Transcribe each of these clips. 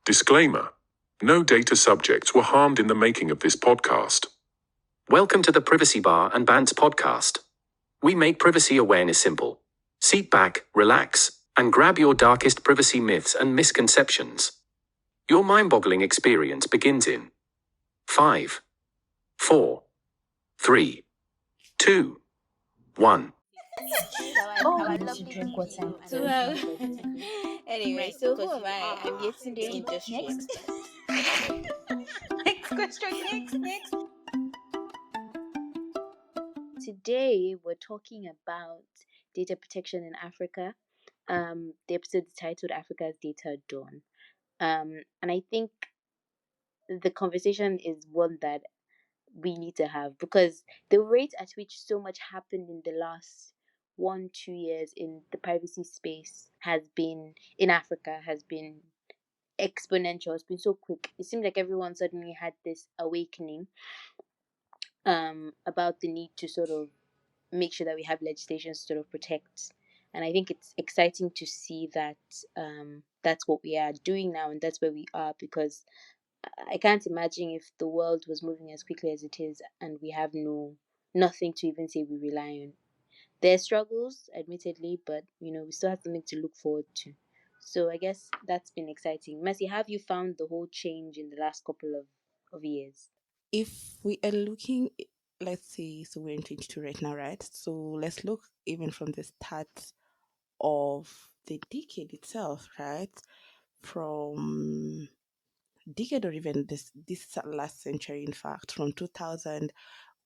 Disclaimer: no data subjects were harmed in the making of this podcast. Welcome to the Privacy Bar and Bants podcast. We make privacy awareness simple. Sit back, relax, and grab your darkest privacy myths and misconceptions. Your mind-boggling experience begins in 5, 4, 3, 2, 1. Oh, we should drink water. So, anyway, Right, so who because am you I? I'm are. Yetunde So Industrial. next question, next. Today, we're talking about data protection in Africa. The episode is titled Africa's Data Dawn. And I think the conversation is one that we need to have because the rate at which so much happened in the last 1-2 years in the privacy space has been in Africa has been exponential. It's been so quick. It seems like everyone suddenly had this awakening about the need to sort of make sure that we have legislation to sort of protect. And I think it's exciting to see that that's what we are doing now, and that's where we are, because I can't imagine if the world was moving as quickly as it is and we have nothing to even say we rely on. There are struggles, admittedly, but we still have something to look forward to. So I guess that's been exciting. Mercy, have you found the whole change in the last couple of years? If we are looking, let's say, so we're in 22 right now, right? So let's look even from the start of the decade itself, right? From decade or even this last century, in fact, from 2000,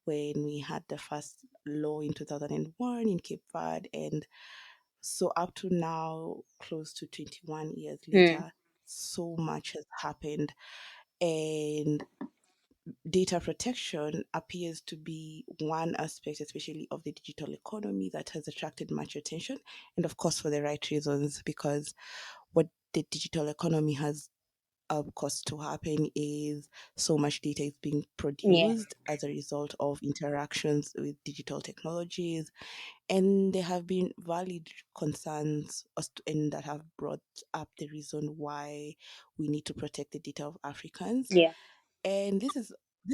when we had the first law in 2001 in Cape Verde, and so up to now, close to 21 years later, so much has happened. And data protection appears to be one aspect, especially of the digital economy, that has attracted much attention. And of course, for the right reasons, because what the digital economy has caused to happen is so much data is being Yeah. produced as a result of interactions with digital technologies. And there have been valid concerns and that have brought up the reason why we need to protect the data of Africans. Yeah. And this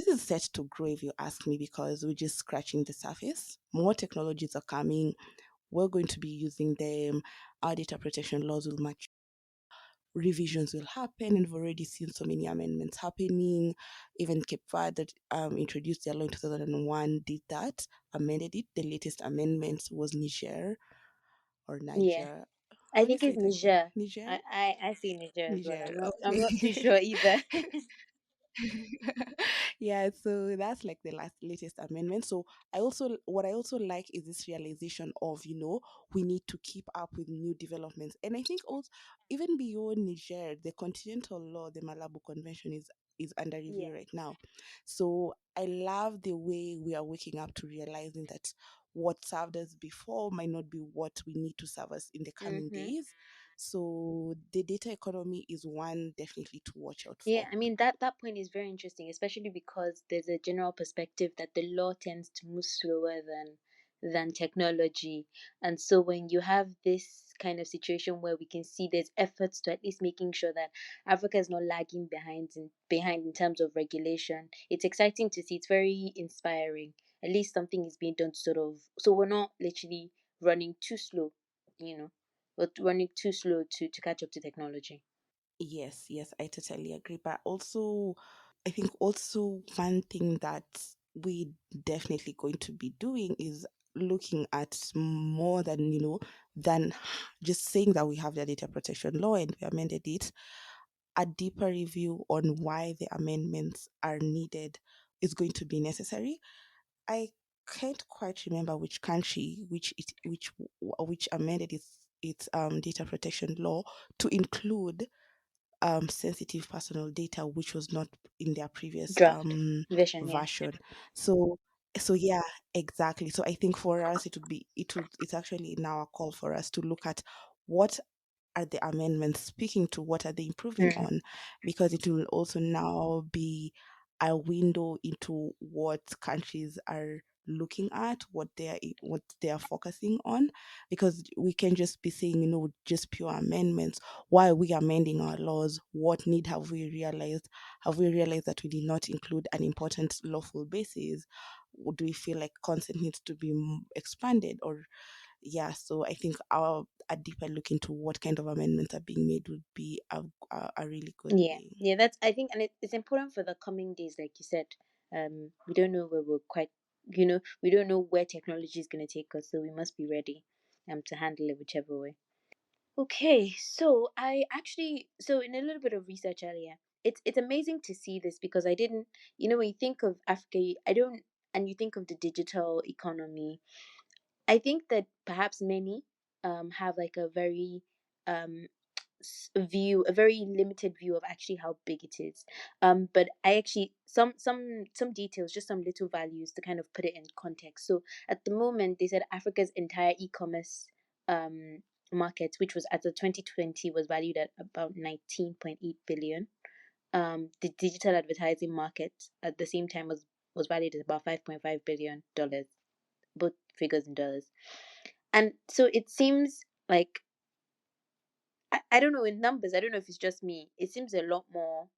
is set to grow, if you ask me, because we're just scratching the surface. More technologies are coming. We're going to be using them. Our data protection laws will match. Revisions will happen, and we've already seen so many amendments happening. Even Cape Verde that introduced their law in 2001 did that, amended it. The latest amendment was Niger or Yeah. Niger. I How do you think say it's it again? Niger. Niger? I see Niger as well. Niger. I'm not too Okay. sure either. Yeah, so that's like the latest amendment. So what I also like is this realization of, we need to keep up with new developments. And I think also, even beyond Niger, the continental law, the Malabo Convention, is under Yeah. review right now. So I love the way we are waking up to realizing that what served us before might not be what we need to serve us in the coming Mm-hmm. days. So the data economy is one definitely to watch out Yeah, for. I mean that point is very interesting, especially because there's a general perspective that the law tends to move slower than technology. And so when you have this kind of situation where we can see there's efforts to at least making sure that Africa is not lagging behind in terms of regulation, it's exciting to see. It's very inspiring. At least something is being done to sort of, so we're not literally running too slow, you know, but running too slow to catch up to technology. Yes, yes, I totally agree. But also, I think also one thing that we definitely going to be doing is looking at more than, than just saying that we have the data protection law and we amended it. A deeper review on why the amendments are needed is going to be necessary. I can't quite remember which country which amended its data protection law to include sensitive personal data, which was not in their previous Draft version, yeah. version. So so yeah, exactly. So I think for us it's actually now a call for us to look at what are the amendments speaking to, what are they improving Mm. on, because it will also now be a window into what countries are looking at, what they are focusing on, because we can just be saying, just pure amendments. Why are we amending our laws? What need have we realized? Have we realized that we did not include an important lawful basis? Do we feel like consent needs to be expanded? Or yeah, so I think a deeper look into what kind of amendments are being made would be a really good Yeah, thing. yeah, that's, I think, and it's important for the coming days, like you said. We don't know where we're quite, we don't know where technology is going to take us, so we must be ready to handle it whichever way. Okay, so in a little bit of research earlier, it's amazing to see this, because I didn't, when you think of Africa, I don't, and you think of the digital economy, I think that perhaps many have like a very um a very limited view of actually how big it is. But I actually, some details, just some little values to kind of put it in context. So at the moment, they said Africa's entire e-commerce um market, which was, as of 2020, was valued at about 19.8 billion. The digital advertising market at the same time was valued at about 5.5 billion dollars, both figures in dollars. And so it seems like, I don't know, in numbers, I don't know if it's just me, it seems a lot more,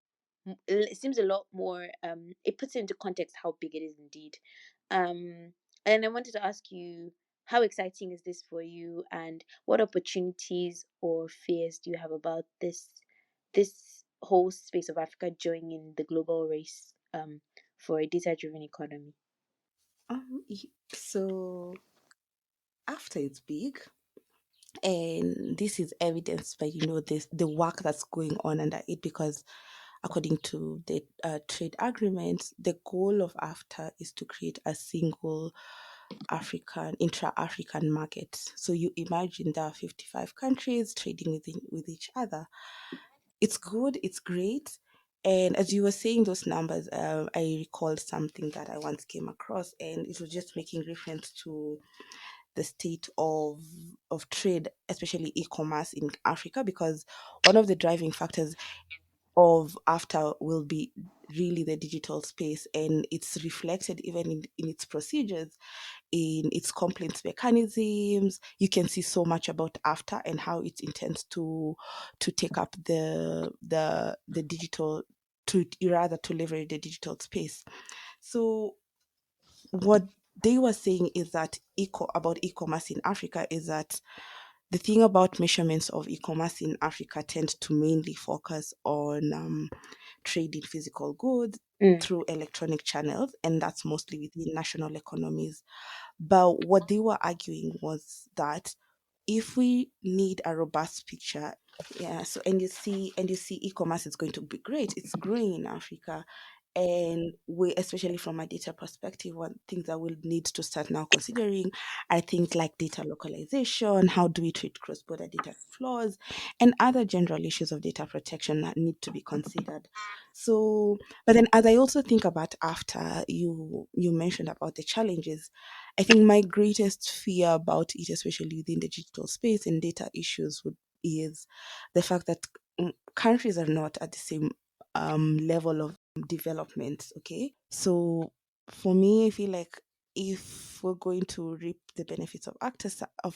it puts into context how big it is indeed. And I wanted to ask you, how exciting is this for you, and what opportunities or fears do you have about this whole space of Africa joining the global race for a data driven economy? So after it's big, and this is evidenced by this the work that's going on under it, because according to the trade agreements, the goal of AFTA is to create a single intra-African market. So you imagine there are 55 countries trading with each other. It's good, it's great. And as you were saying those numbers, I recalled something that I once came across, and it was just making reference to the state of trade, especially e-commerce in Africa, because one of the driving factors of after will be really the digital space, and it's reflected even in its procedures, in its complaints mechanisms. You can see so much about after and how it intends to take up the digital, to rather to leverage the digital space. So what they were saying is that about e-commerce in Africa is that the thing about measurements of e-commerce in Africa tend to mainly focus on trading physical goods Mm, through electronic channels, and that's mostly within national economies. But what they were arguing was that if we need a robust picture, yeah, so and you see e-commerce is going to be great. It's growing in Africa. And we, especially from a data perspective, one things that we'll need to start now considering are things like data localization, how do we treat cross-border data flows, and other general issues of data protection that need to be considered. So, but then as I also think about after you mentioned about the challenges, I think my greatest fear about it, especially within the digital space and data issues, is the fact that countries are not at the same level of development. Okay, so for me, I feel like if we're going to reap the benefits of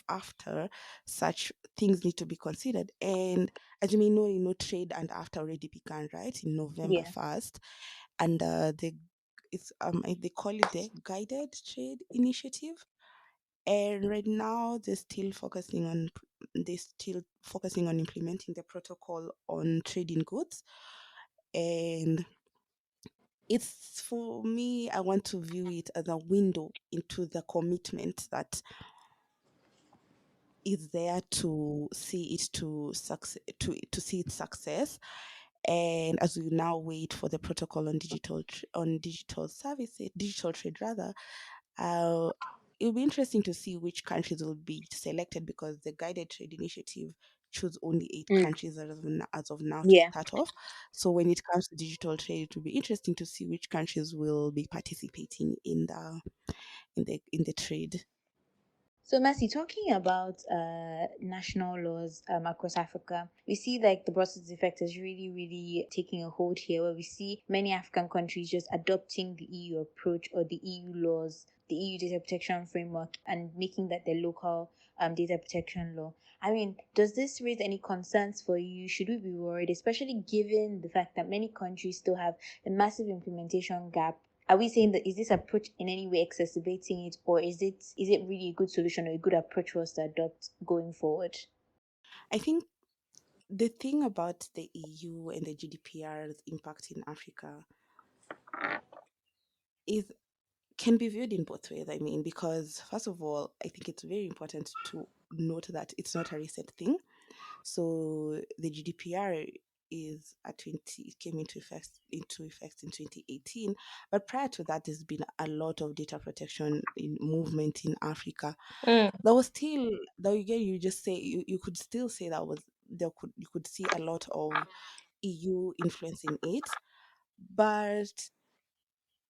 after, such things need to be considered. And as you may know, trade and after already began, right, in November yeah. 1st, and they call it the guided trade initiative. And right now they're still focusing on implementing the protocol on trading goods. And it's, for me, I want to view it as a window into the commitment that is there to see it to success, to see its success. And as we now wait for the protocol on digital services, digital trade rather, uh, it'll be interesting to see which countries will be selected, because the guided trade initiative chose only 8 countries as of now to Yeah. start off. So when it comes to digital trade, it will be interesting to see which countries will be participating in the trade. So, Mercy, talking about national laws across Africa, we see like the Brussels effect is really, really taking a hold here, where we see many African countries just adopting the EU approach or the EU laws the EU data protection framework and making that the local data protection law. I mean, does this raise any concerns for you? Should we be worried, especially given the fact that many countries still have a massive implementation gap? Are we saying that is this approach in any way exacerbating it, or is it really a good solution or a good approach for us to adopt going forward? I think the thing about the EU and the GDPR's impact in Africa is can be viewed in both ways. I mean, because first of all, I think it's very important to note that it's not a recent thing. So the GDPR is at 20 it came into effect in 2018, but prior to that there's been a lot of data protection in movement in Africa. Mm. There was still though again you just say you could still say that was there could you could see a lot of EU influence in it, but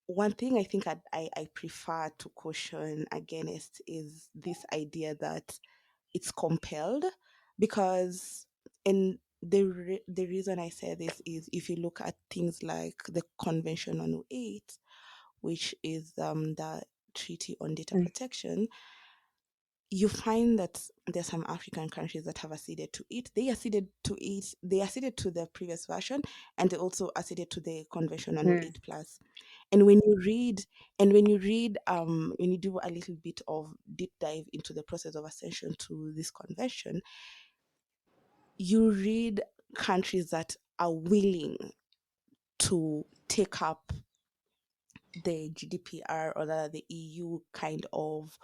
one thing I think I prefer to caution against is this idea that it's compelled, because the reason I say this is if you look at things like the Convention on 08, which is the Treaty on Data Protection, you find that there's some African countries that have acceded to it. They acceded to the previous version, and they also acceded to the Convention on Mm. 08 plus. And when you do a little bit of deep dive into the process of accession to this convention, you read countries that are willing to take up the GDPR or the EU kind of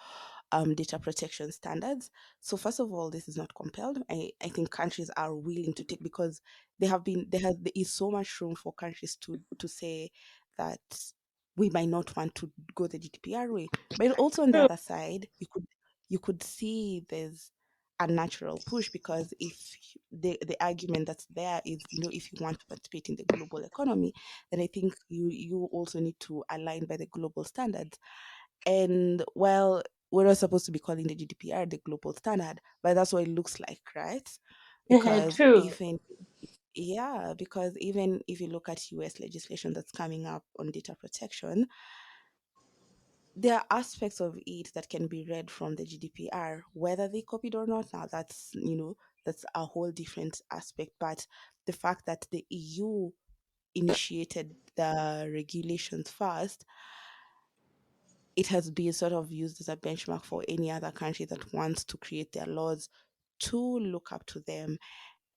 data protection standards. So first of all, this is not compelled. I think countries are willing to take, because there is so much room for countries to say that we might not want to go the GDPR way. But also on the True. other side, you could see there's a natural push, because if the argument that's there is, if you want to participate in the global economy, then I think you also need to align by the global standards. And well, we're not supposed to be calling the GDPR the global standard, but that's what it looks like, right? Because True. even yeah, because even if you look at US legislation that's coming up on data protection, there are aspects of it that can be read from the GDPR, whether they copied or not. Now that's a whole different aspect. But the fact that the EU initiated the regulations first, it has been sort of used as a benchmark for any other country that wants to create their laws to look up to them.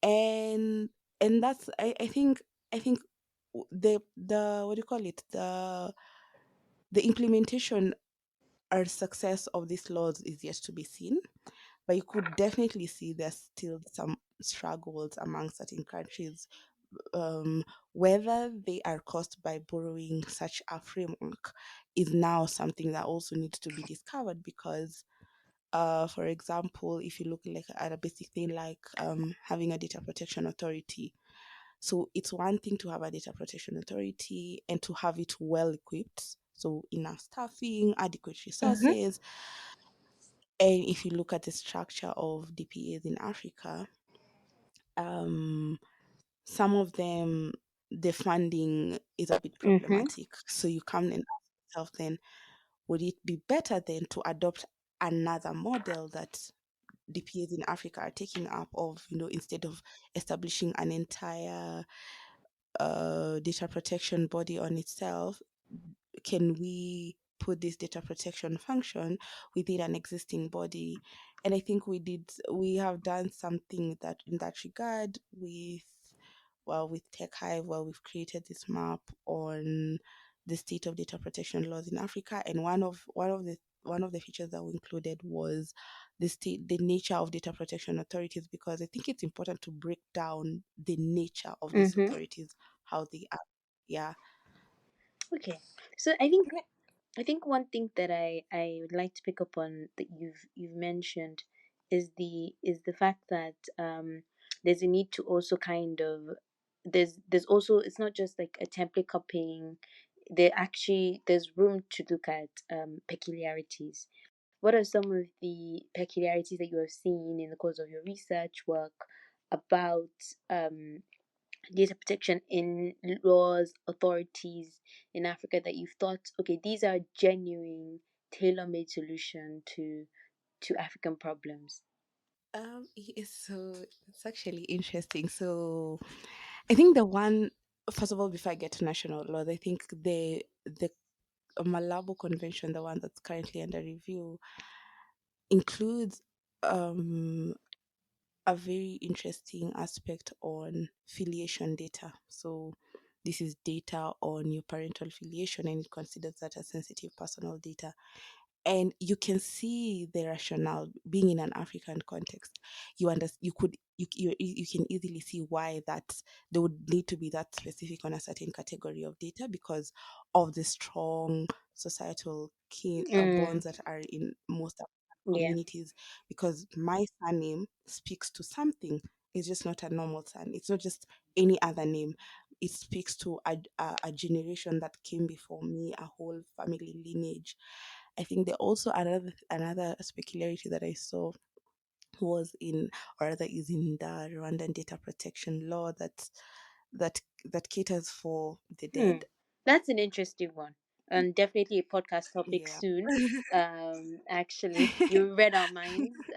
And that's I think the what do you call it, the implementation or success of these laws is yet to be seen, but you could definitely see there's still some struggles among certain countries, um, whether they are caused by borrowing such a framework is now something that also needs to be discovered, because for example, if you look like at a basic thing like having a data protection authority, so it's one thing to have a data protection authority and to have it well equipped, so enough staffing, adequate Mm-hmm. resources. And if you look at the structure of DPAs in Africa, um, some of them, the funding is a bit Mm-hmm. problematic. So you come and ask yourself then, would it be better then to adopt another model that DPAs in Africa are taking up, of, instead of establishing an entire data protection body on itself, can we put this data protection function within an existing body? And I think we have done something that in that regard with Tech Hive, where we've created this map on the state of data protection laws in Africa. And one of the features that we included was the nature of data protection authorities, because I think it's important to break down the nature of these Mm-hmm. authorities, how they are. Yeah. Okay. So I think one thing that I would like to pick up on that you've mentioned is the fact that there's a need to also kind of there's also, it's not just like a template copying. There's room to look at peculiarities. What are some of the peculiarities that you have seen in the course of your research work about um data protection in laws, authorities in Africa that you've thought, okay, these are genuine tailor-made solution to African problems? So it's actually interesting. So I think the one, first of all, before I get to national laws, I think the Malabo Convention, the one that's currently under review, includes um a very interesting aspect on filiation data. So this is data on your parental filiation, and it considers that as sensitive personal data. And you can see the rationale being in an African context. You could you can easily see why that there would need to be that specific on a certain category of data because of the strong societal Mm, bonds that are in most African yeah. communities. Because my surname speaks to something. It's just not a normal son. It's not just any other name. It speaks to a generation that came before me, a whole family lineage. I think there also another peculiarity that I saw was in, or rather is in the Rwandan data protection law that caters for the Hmm. dead. That's an interesting one. And definitely a podcast topic Yeah. soon. Actually, you read our minds.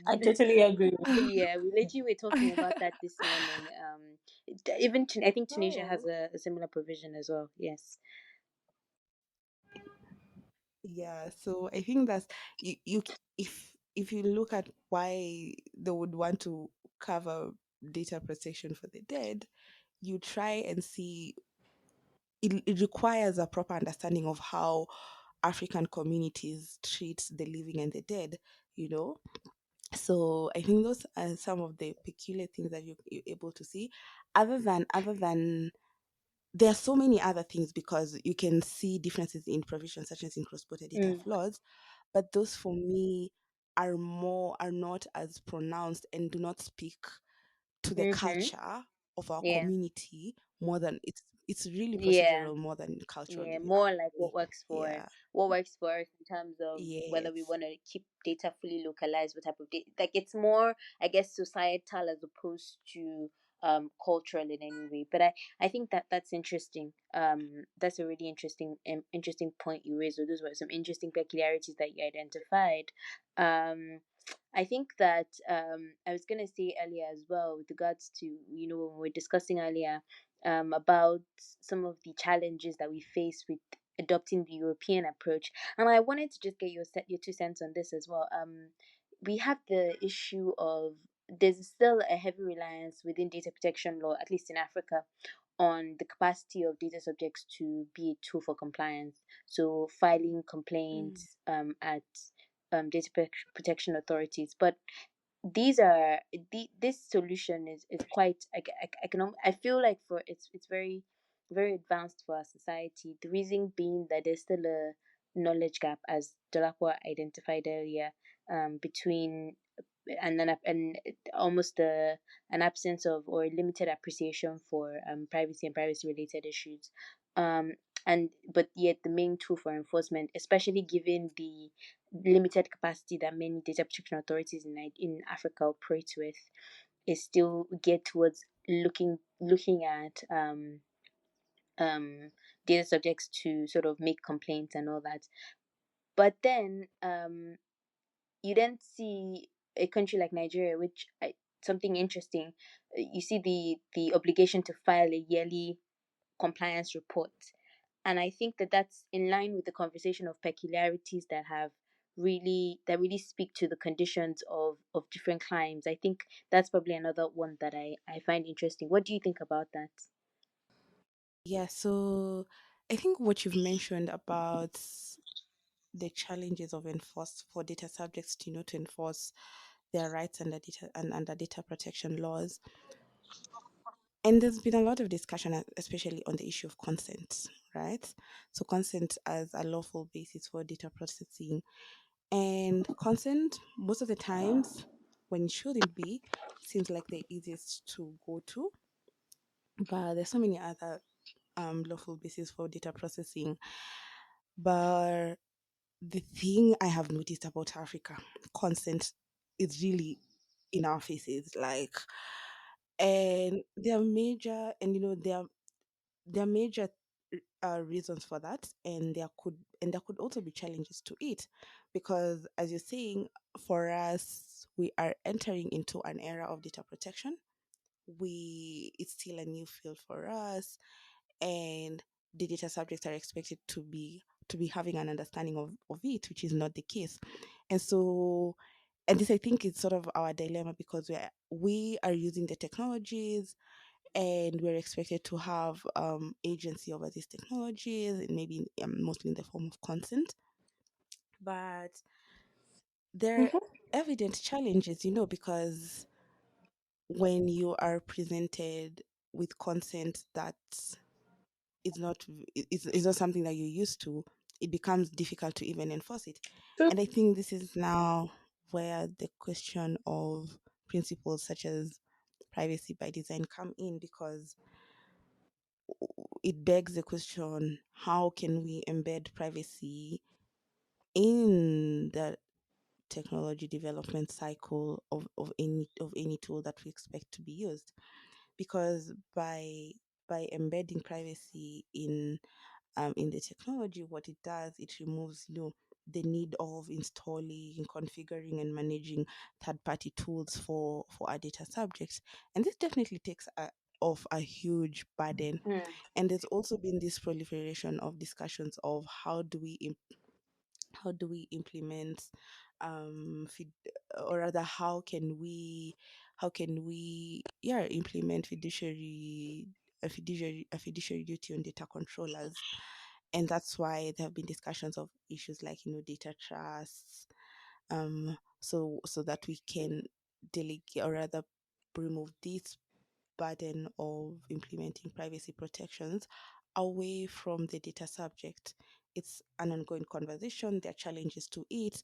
I totally agree. Yeah, we literally were talking about that this morning. Even I think Tunisia has Oh. a similar provision as well. Yes. Yeah, so I think that's you if you look at why they would want to cover data protection for the dead, you try and see it requires a proper understanding of how African communities treat the living and the dead, you know. So I think those are some of the peculiar things that you're able to see. Other than there are so many other things because you can see differences in provisions such as in cross-border data Mm. flows, but those for me are not as pronounced and do not speak to the Mm-hmm. culture of our Yeah. community more than it's really Yeah. procedural more than Yeah, culturally. more like Yeah. what works for us in terms of whether we Yes. want to keep data fully localized, what type of data. Like it's more, I guess, societal as opposed to cultural in any way. But I think that that's interesting. That's a really interesting point you raised. So those were some interesting peculiarities that you identified. Um, I think that I was gonna say earlier as well with regards to when we were discussing earlier about some of the challenges that we face with adopting the European approach. And I wanted to just get your 2 cents on this as well. We have the issue of there's still a heavy reliance within data protection law, at least in Africa, on the capacity of data subjects to be a tool for compliance. So filing Mm. complaints at data protection authorities. But these are this solution is quite I can I feel like for it's very advanced for our society, the reason being that there's still a knowledge gap, as Dolapo identified earlier, between and almost an absence of or limited appreciation for privacy and privacy related issues, um and but yet the main tool for enforcement, especially given the limited capacity that many data protection authorities in Africa operate with, is still geared towards looking at um, data subjects to sort of make complaints and all that. But then you then see a country like Nigeria, which something interesting. You see the obligation to file a yearly compliance report. And I think that that's in line with the conversation of peculiarities that really speak to the conditions of different climes. I think that's probably another one that I find interesting. What do you think about that? Yeah, so I think what you've mentioned about the challenges of enforce for data subjects to to enforce their rights under data protection laws. And there's been a lot of discussion, especially on the issue of consent, right? So consent as a lawful basis for data processing. And consent, most of the times, when it shouldn't be, seems like the easiest to go to. But there's so many other lawful basis for data processing. But the thing I have noticed about Africa, consent is really in our faces. Like, and there are major, and there are major reasons for that, and there could also be challenges to it, because as you're saying, for us, we are entering into an era of data protection. It's still a new field for us, and the data subjects are expected to be having an understanding of it, which is not the case. And so, and this, I think, is sort of our dilemma, because we are using the technologies, and we're expected to have agency over these technologies, and maybe mostly in the form of consent. But there are Mhm. evident challenges, because when you are presented with consent that is not something that you're used to, it becomes difficult to even enforce it. True. And I think this is now where the question of principles such as privacy by design come in, because it begs the question: how can we embed privacy in the technology development cycle of any tool that we expect to be used? Because by embedding privacy in the technology, what it does, it removes the need of installing, configuring, and managing third-party tools for our data subjects, and this definitely takes off a huge burden. Mm. And there's also been this proliferation of discussions of how do we implement or rather, how can we implement a fiduciary duty on data controllers. And that's why there have been discussions of issues like data trusts, so that we can delegate, or rather remove this burden of implementing privacy protections away from the data subject. It's an ongoing conversation. There are challenges to it,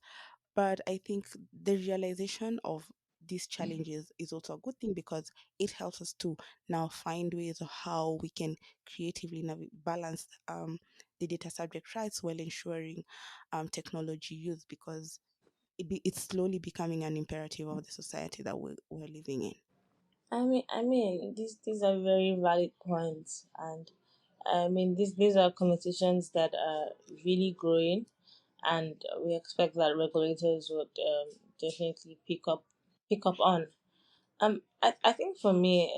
but I think the realization of these challenges is also a good thing, because it helps us to now find ways of how we can creatively balance the data subject rights while ensuring technology use, because it's slowly becoming an imperative of the society that we're living in. These are very valid points, and these are conversations that are really growing, and we expect that regulators would definitely pick up on. I think for me,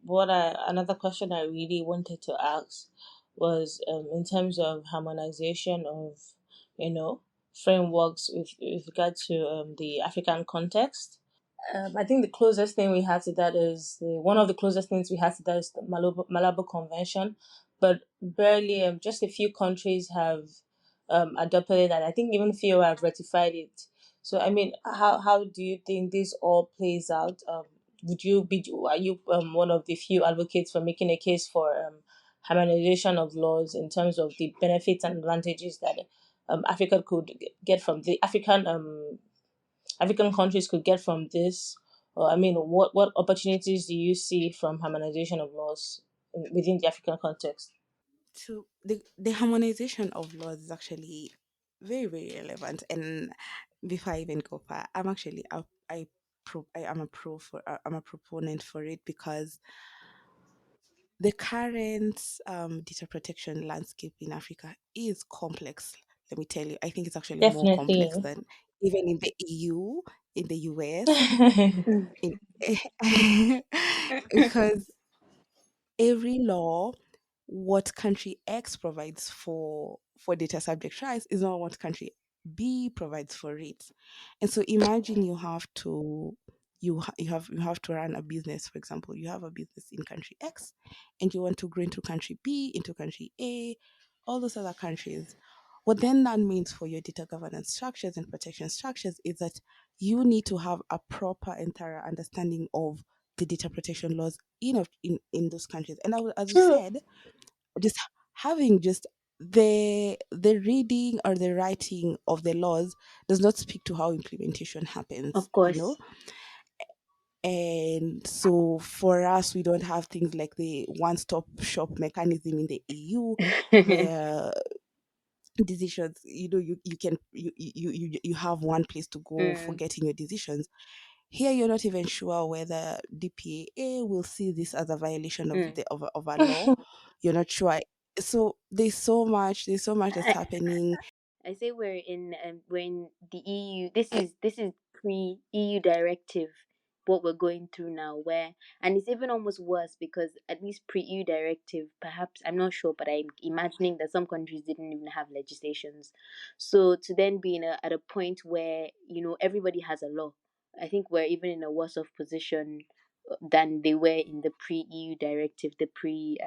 what I another question I really wanted to ask was in terms of harmonization of you know frameworks with regard to the African context. I think the closest thing we have to that is one of the closest things we have to that is the Malabo Convention, but barely just a few countries have adopted it, and I think even fewer have ratified it. So how do you think this all plays out? Would you be Are you one of the few advocates for making a case for harmonization of laws in terms of the benefits and advantages that Africa could get from the African countries could get from this? Or what opportunities do you see from harmonization of laws within the African context? So the harmonization of laws is actually very, very relevant. And before I even go far, I'm a proponent for it, because the current data protection landscape in Africa is complex. Let me tell you, I think it's actually more complex Definitely. than even in the EU, in the US, Mm. in, because every law, what country X provides for data subject rights is not what country B provides for it. And so imagine you have to run a business. For example, you have a business in country X, and you want to grow into country B, into country A, all those other countries. What then that means for your data governance structures and protection structures is that you need to have a proper and thorough understanding of the data protection laws in those countries. And as you True. said, just having just the reading or the writing of the laws does not speak to how implementation happens. Of course. And so for us, we don't have things like the one-stop shop mechanism in the EU, where decisions, you can you have one place to go for Mm. getting your decisions. Here, you're not even sure whether DPA will see this as a violation of Mm. the of a law. You're not sure. So there's so much that's happening. I say we're in the EU. This is pre EU directive what we're going through now, where and it's even almost worse because at least pre EU directive, perhaps I'm not sure, but I'm imagining that some countries didn't even have legislations. So to then be at a point where everybody has a law, I think we're even in a worse off position than they were in the pre EU directive, the pre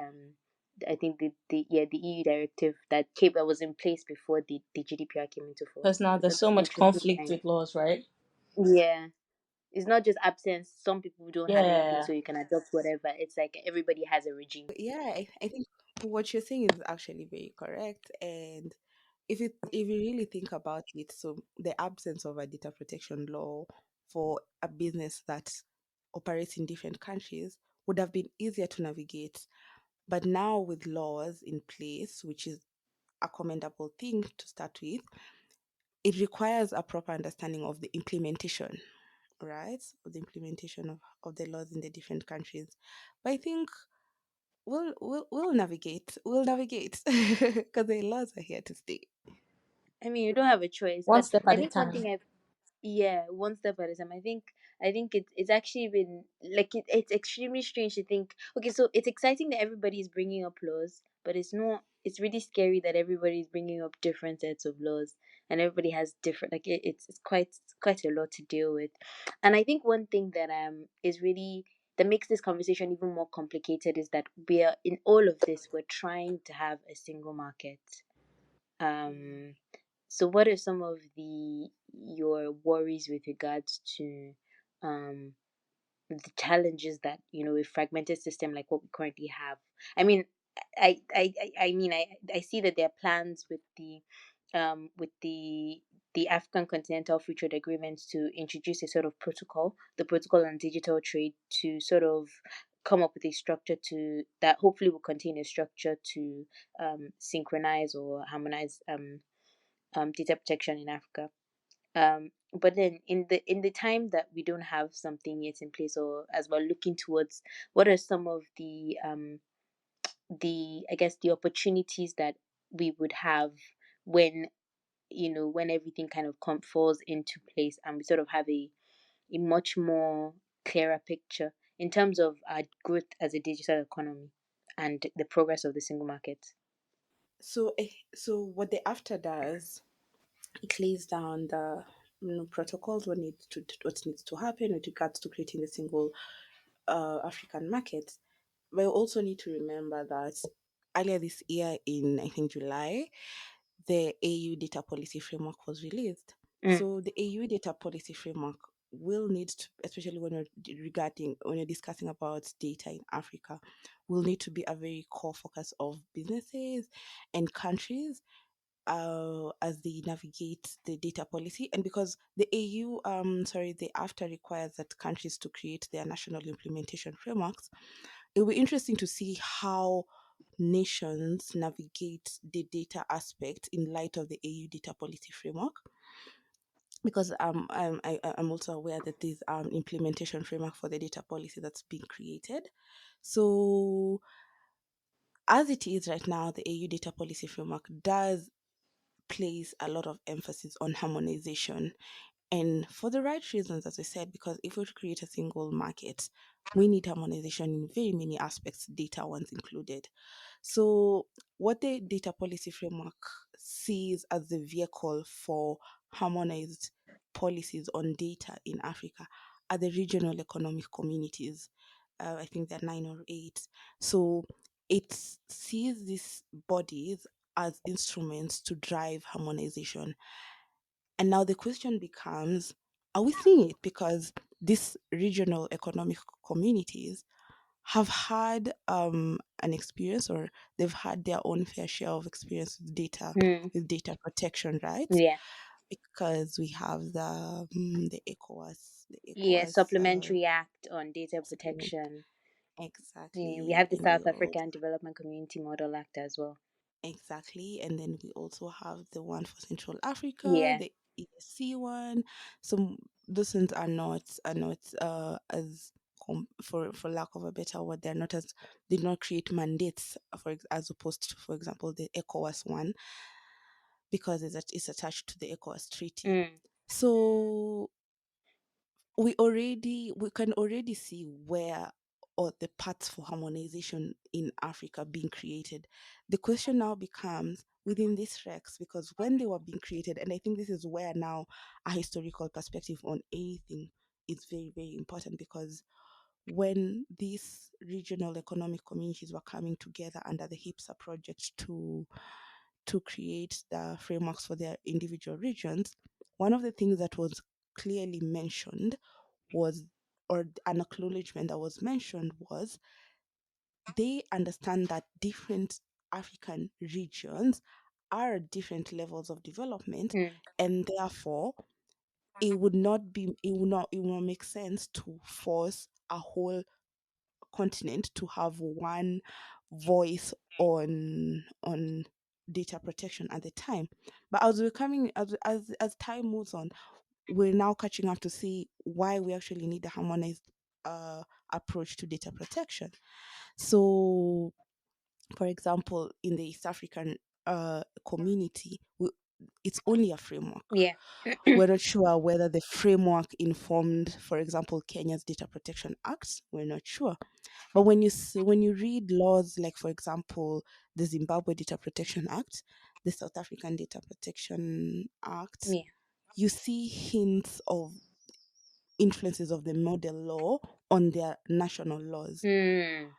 I think the EU directive that was in place before the GDPR came into Because force. now there's That's so much interesting conflict time. with laws, right? Yeah, it's not just absence. Some people don't have anything, Yeah. so you can adopt whatever. It's like everybody has a regime. Yeah, I think what you're saying is actually very correct. And if you really think about it, so the absence of a data protection law for a business that operates in different countries would have been easier to navigate. But now with laws in place, which is a commendable thing to start with, it requires a proper understanding of the implementation, right? Of the implementation of the laws in the different countries. But I think we'll navigate. We'll navigate because the laws are here to stay. I mean, you don't have a choice. One But step I at a think one time. thing yeah, one step at a time. I think it's actually been like it's extremely strange to think. Okay, so it's exciting that everybody is bringing up laws, but it's not. It's really scary that everybody is bringing up different sets of laws, and everybody has different. Like it's quite a lot to deal with, and I think one thing that is really that makes this conversation even more complicated is that we are in all of this. We're trying to have a single market. Um, so what are some of the your worries with regards to um the challenges that a fragmented system like what we currently have? I mean, I see that there are plans with the African Continental Free Trade Agreements to introduce a sort of protocol, the protocol on digital trade, to sort of come up with a structure to that hopefully will contain a structure to synchronize or harmonize data protection in Africa. But then in the time that we don't have something yet in place, or as we're looking towards, what are some of the I guess the opportunities that we would have when when everything kind of falls into place and we sort of have a much more clearer picture in terms of our growth as a digital economy and the progress of the single market. So what the after does, it lays down the protocols what needs to happen with regards to creating the single African market. But you also need to remember that earlier this year, in I think July, the AU data policy framework was released. Mm, So the AU data policy framework will need to, especially when you're discussing about data in Africa, will need to be a very core focus of businesses and countries as they navigate the data policy. And because the AFTA requires that countries to create their national implementation frameworks, it will be interesting to see how nations navigate the data aspect in light of the AU data policy framework. Because I'm also aware that there's implementation framework for the data policy that's being created. So as it is right now, the AU data policy framework does place a lot of emphasis on harmonization, and for the right reasons, as I said, because if we create a single market, we need harmonization in very many aspects, data ones included. So what the data policy framework sees as the vehicle for harmonized policies on data in Africa are the regional economic communities. I think there are 9 or 8. So it sees these bodies as instruments to drive harmonization. And now the question becomes, are we seeing it? Because these regional economic communities have had an experience, or they've had their own fair share of experience mm, with data protection, right? yeah. Because we have the Yeah, ECOWAS supplementary act on data supplement. protection. Yeah, we Exactly. have the And we South also African Development Community Model Act as well. Exactly. And then we also have the one for Central Africa, Yeah. the ESC one. So those ones are not as for lack of a better word, they're not as did not create mandates as opposed to, for example, the ECOWAS one, because it's attached to the ECOWAS treaty. Mm. So we can already see where or the paths for harmonization in Africa being created. The question now becomes within these recs, because when they were being created, and I think this is where now a historical perspective on anything is very, very important, because when these regional economic communities were coming together under the HIPSA project to create the frameworks for their individual regions, one of the things that was clearly mentioned was, or an acknowledgement that was mentioned was, they understand that different African regions are at different levels of development, Mm. and therefore it will not make sense to force a whole continent to have one voice on data protection at the time. But as we're coming as time moves on, we're now catching up to see why we actually need a harmonized approach to data protection. So, for example, in the East African community, it's only a framework. Yeah. We're not sure whether the framework informed, for example, Kenya's Data Protection Act. We're not sure. But when you read laws like, for example, the Zimbabwe Data Protection Act, the South African Data Protection Act, Yeah. you see hints of influences of the model law on their national laws. Mm.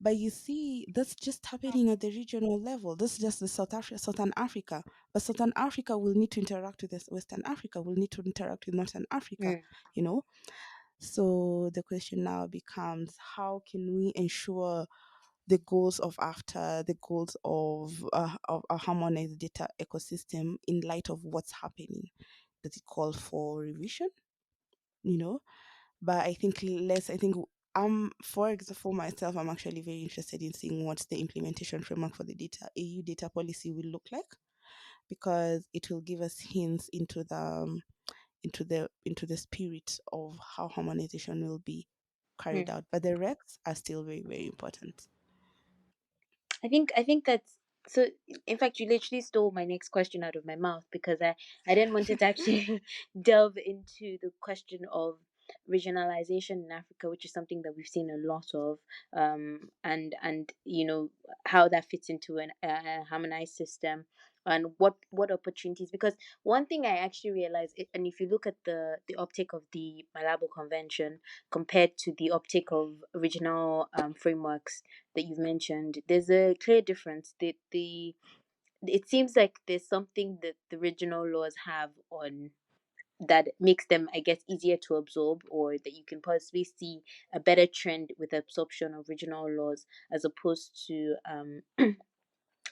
But you see, that's just happening at the regional level. This is just the Southern Africa. But Southern Africa will need to interact with this Western Africa, will need to interact with Northern Africa, Mm. you know? So the question now becomes, how can we ensure the goals of after the goals of a harmonized data ecosystem in light of what's happening? Does it call for revision? You know, but I think for myself, I'm actually very interested in seeing what the implementation framework for the data EU data policy will look like, because it will give us hints into the spirit of how harmonization will be carried Mm. out. But the recs are still very, very important. I think that's so. In fact, you literally stole my next question out of my mouth, because I didn't want to actually delve into the question of regionalization in Africa, which is something that we've seen a lot of, and how that fits into a harmonized system, and what opportunities. Because one thing I actually realized, and if you look at the uptake of the Malabo Convention compared to the uptake of regional frameworks that you've mentioned, there's a clear difference. The it seems like there's something that the regional laws have on that makes them, I guess, easier to absorb, or that you can possibly see a better trend with absorption of regional laws, as opposed to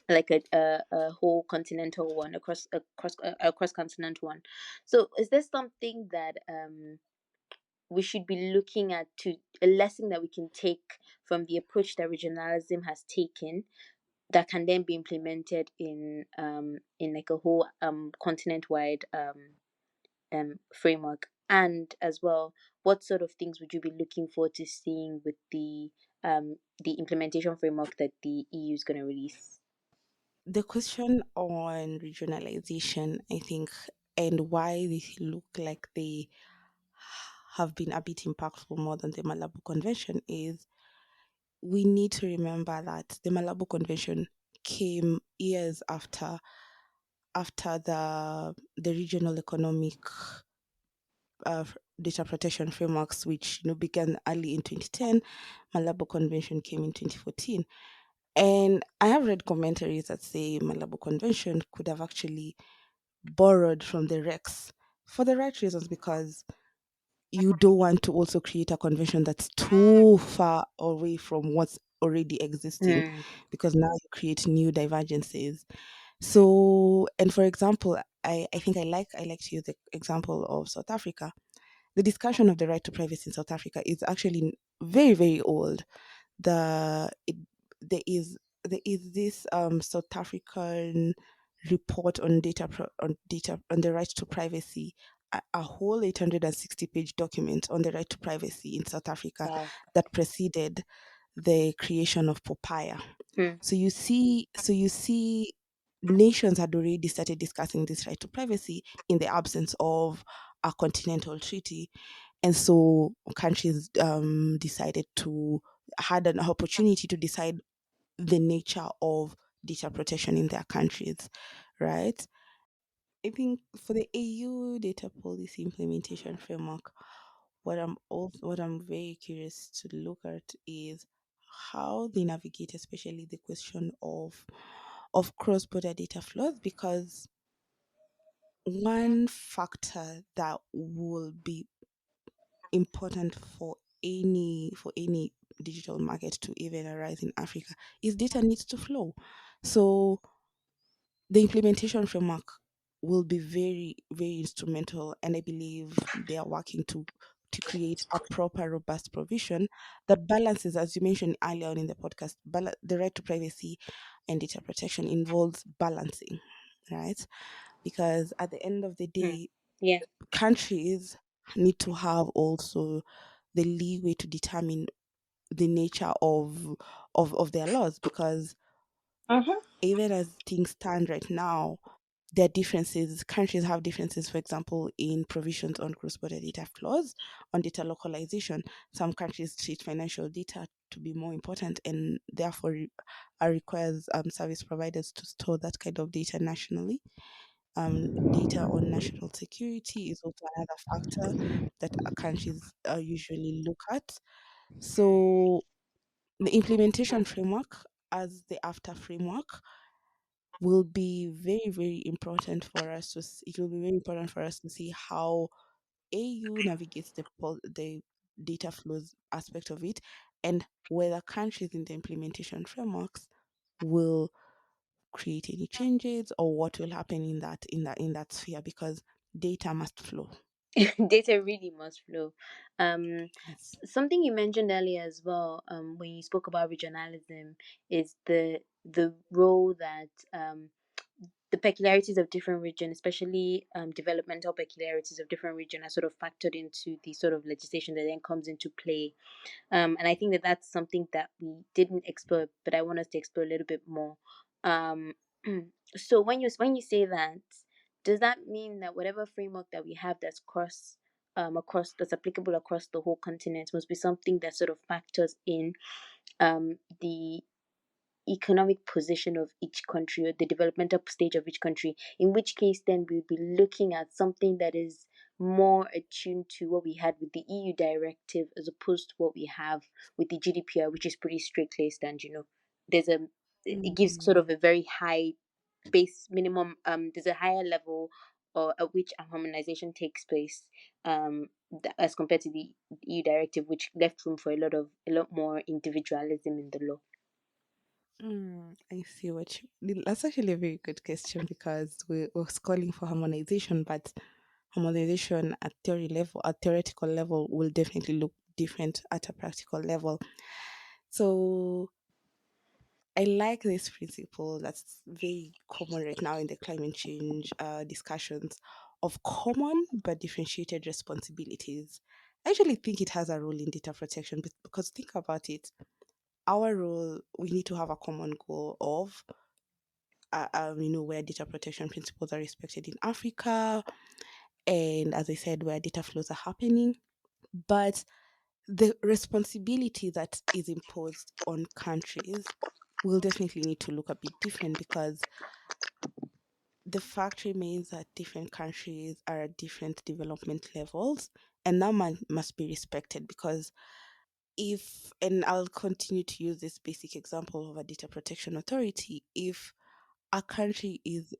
like a whole continental one, a cross continental one. So is there something that we should be looking at, to a lesson that we can take from the approach that regionalism has taken, that can then be implemented in like a whole continent wide framework? And as well, what sort of things would you be looking forward to seeing with the implementation framework that the EU is going to release? The question on regionalization, I think, and why they look like they have been a bit impactful more than the Malabo Convention is, we need to remember that the Malabo Convention came years after the regional economic data protection frameworks, which began early in 2010. Malabo Convention came in 2014. And I have read commentaries that say Malabo Convention could have actually borrowed from the Rex for the right reasons, because you don't want to also create a convention that's too far away from what's already existing, Mm. because now you create new divergences. So, and for example, I think I like to use the example of South Africa. The discussion of the right to privacy in South Africa is actually very, very old. The it, there is this South African report on on the right to privacy a whole 860-page document on the right to privacy in South Africa Wow. that preceded the creation of Popeye. Hmm. So you see, nations had already started discussing this right to privacy in the absence of a continental treaty, and so countries decided to had an opportunity to decide the nature of data protection in their countries, right? I think for the AU data policy implementation framework, what I'm very curious to look at is how they navigate, especially the question of cross-border data flows, because one factor that will be important for any digital market to even arise in Africa is data needs to flow. So the implementation framework will be very, very instrumental, and I believe they are working to create a proper, robust provision that balances, as you mentioned earlier on in the podcast, the right to privacy and data protection involves balancing, right? Because at the end of the Hmm. day, Yeah. countries need to have also the leeway to determine the nature of their laws, because Uh-huh. even as things stand right now, there are differences. Countries have differences, for example, in provisions on cross-border data flows, on data localization. Some countries treat financial data to be more important, and therefore requires service providers to store that kind of data nationally. Data on national security is also another factor that countries usually look at. So the implementation framework, as the after framework, will be very, very important for us to it will be very important for us to see how AU navigates the data flows aspect of it, and whether countries in the implementation frameworks will create any changes, or what will happen in that sphere, because data must flow. Data really must flow. Um, Yes. Something you mentioned earlier as well, when you spoke about regionalism, is the role that the peculiarities of different regions, especially developmental peculiarities of different regions, are sort of factored into the sort of legislation that then comes into play. And I think that that's something that we didn't explore, but I want us to explore a little bit more. Um, so when you say that, does that mean that whatever framework that we have that's across that's applicable across the whole continent must be something that sort of factors in the economic position of each country or the developmental stage of each country, in which case then we'll be looking at something that is more attuned to what we had with the EU directive as opposed to what we have with the GDPR, which is pretty strict laced, and there's a it gives sort Mhm. of a very high base minimum. There's a higher level or at which a harmonization takes place, as compared to the EU directive, which left room for a lot more individualism in the law. I see that's actually a very good question, because we're calling for harmonization, but harmonization at theoretical level, will definitely look different at a practical level. So I like this principle that's very common right now in the climate change discussions, of common but differentiated responsibilities. I actually think it has a role in data protection, because think about it. Our role, we need to have a common goal of where data protection principles are respected in Africa, and as I said, where data flows are happening. But the responsibility that is imposed on countries will definitely need to look a bit different, because the fact remains that different countries are at different development levels, and that must be respected. Because if, and I'll continue to use this basic example of a data protection authority, if our country is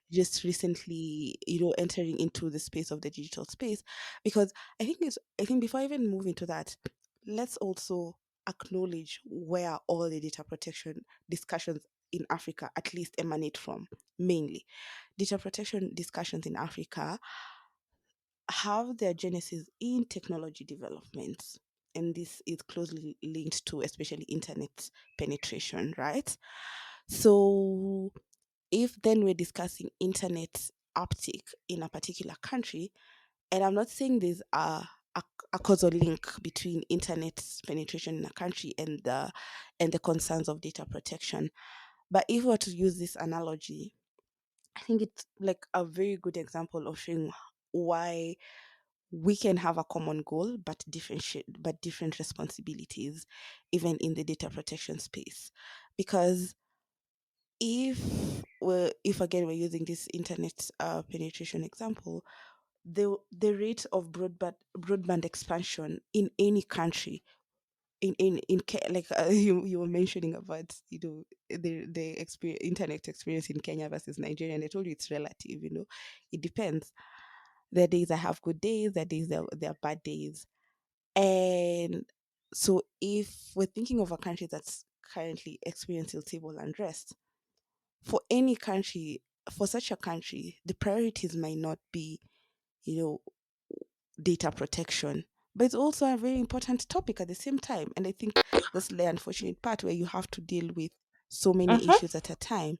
just recently entering into the space of the digital space, because I think before I even move into that, let's also acknowledge where all the data protection discussions in Africa at least emanate from. Mainly data protection discussions in Africa have their genesis in technology developments, and this is closely linked to especially internet penetration, right? So if then we're discussing internet uptake in a particular country, And I'm not saying there's a causal link between internet penetration in a country and the concerns of data protection. But if we were to use this analogy, I think it's like a very good example of showing why we can have a common goal but different responsibilities even in the data protection space. Because if again we're using this internet penetration example, the rate of broadband expansion in any country like you were mentioning about the internet experience in Kenya versus Nigeria, and I told you it's relative. It depends. There are days I have good days, there are days there are bad days. And so if we're thinking of a country that's currently experiencing civil unrest, for any country, for such a country, the priorities might not be, you know, data protection, but it's also a very important topic at the same time. And I think that's the unfortunate part where you have to deal with so many Mm-hmm. issues at a time.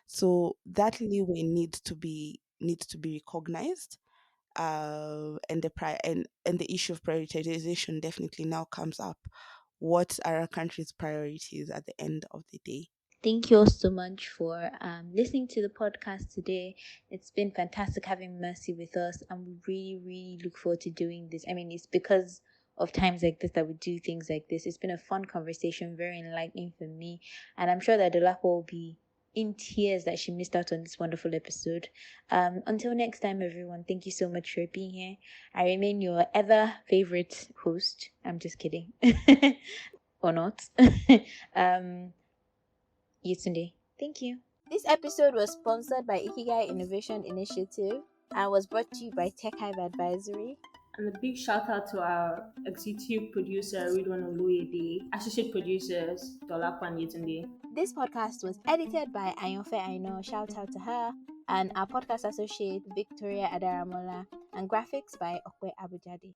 So that leeway needs to be recognized. And the issue of prioritization definitely now comes up. What are our country's priorities at the end of the day? Thank you all so much for listening to the podcast today. It's been fantastic having Mercy with us, and we really, really look forward to doing this. I mean, it's because of times like this that we do things like this. It's been a fun conversation, very enlightening for me, and I'm sure that Dolapo will be in tears that she missed out on this wonderful episode. Until next time, everyone, thank you so much for being here. I remain your ever favorite host. I'm just kidding. Or not. um Yetunde. Thank you. This episode was sponsored by Ikigai Innovation Initiative and was brought to you by Tech Hive Advisory. And a big shout out to our executive producer, Ridwan Oluyede, associate producers, Dolapo and Yetunde. This podcast was edited by Ayonfe Aino, shout out to her, and our podcast associate, Victoria Adaramola, and graphics by Okwe Abujade.